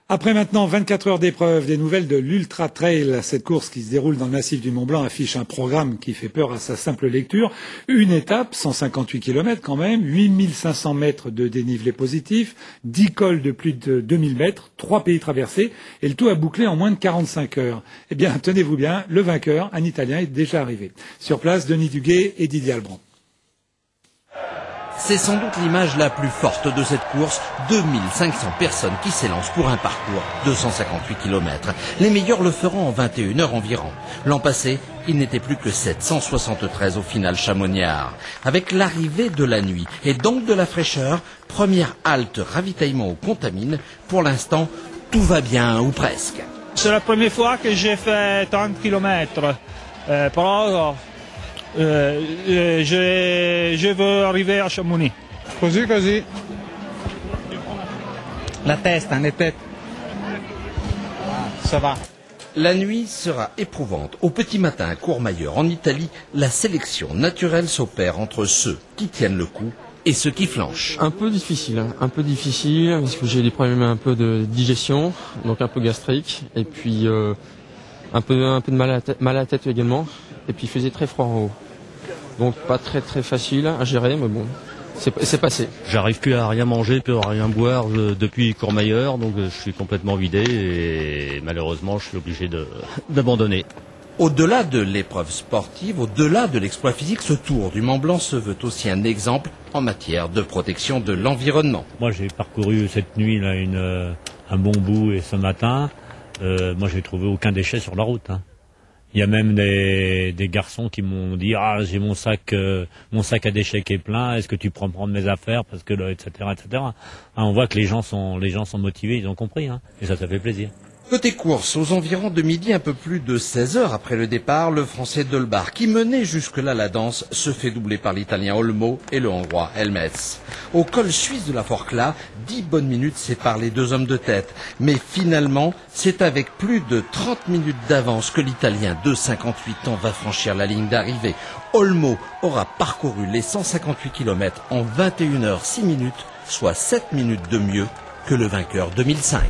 Après maintenant 24 heures d'épreuve, des nouvelles de l'Ultra Trail. Cette course qui se déroule dans le massif du Mont Blanc affiche un programme qui fait peur à sa simple lecture. Une étape, 158 km quand même, 8500 mètres de dénivelé positif, 10 cols de plus de 2000 mètres, 3 pays traversés, et le tout a bouclé en moins de 45 heures. Eh bien, tenez-vous bien, le vainqueur, un Italien, est déjà arrivé. Sur place, Denis Duguay et Didier Albrand. C'est sans doute l'image la plus forte de cette course, 2500 personnes qui s'élancent pour un parcours de 158 km. Les meilleurs le feront en 21 heures environ. L'an passé, il n'était plus que 773 au final chamoniard. Avec l'arrivée de la nuit et donc de la fraîcheur, première halte ravitaillement aux Contamines. Pour l'instant, tout va bien ou presque. C'est la première fois que j'ai fait 30 km. Je veux arriver a Chamonix. Così. La testa, ne tête. Ça va. La nuit sera éprouvante. Au petit matin à Courmayeur, en Italie, la sélection naturelle s'opère entre ceux qui tiennent le coup et ceux qui flanchent. Un peu difficile, parce que j'ai des problèmes un peu de digestion, donc un peu gastrique, et puis un peu de mal à la tête également, et puis il faisait très froid en haut. Donc pas très facile à gérer, mais bon, c'est passé. J'arrive plus à rien manger, plus à rien boire depuis Courmayeur, donc je suis complètement vidé et malheureusement je suis obligé d'abandonner. Au-delà de l'épreuve sportive, au-delà de l'exploit physique, ce Tour du Mont Blanc se veut aussi un exemple en matière de protection de l'environnement. Moi j'ai parcouru cette nuit là un bon bout et ce matin, moi j'ai trouvé aucun déchet sur la route. Il y a même des garçons qui m'ont dit j'ai mon sac à déchets qui est plein, est-ce que tu peux prendre mes affaires parce que etc. On voit que les gens sont motivés, ils ont compris et ça fait plaisir. Côté course, aux environs de midi, un peu plus de 16 heures après le départ, le Français Delbar, qui menait jusque-là la danse, se fait doubler par l'Italien Olmo et le Hongrois Helmets. Au col suisse de la Forclaz, 10 bonnes minutes séparent les deux hommes de tête. Mais finalement, c'est avec plus de 30 minutes d'avance que l'Italien de 58 ans va franchir la ligne d'arrivée. Olmo aura parcouru les 158 km en 21 heures 6 minutes, soit 7 minutes de mieux que le vainqueur 2005.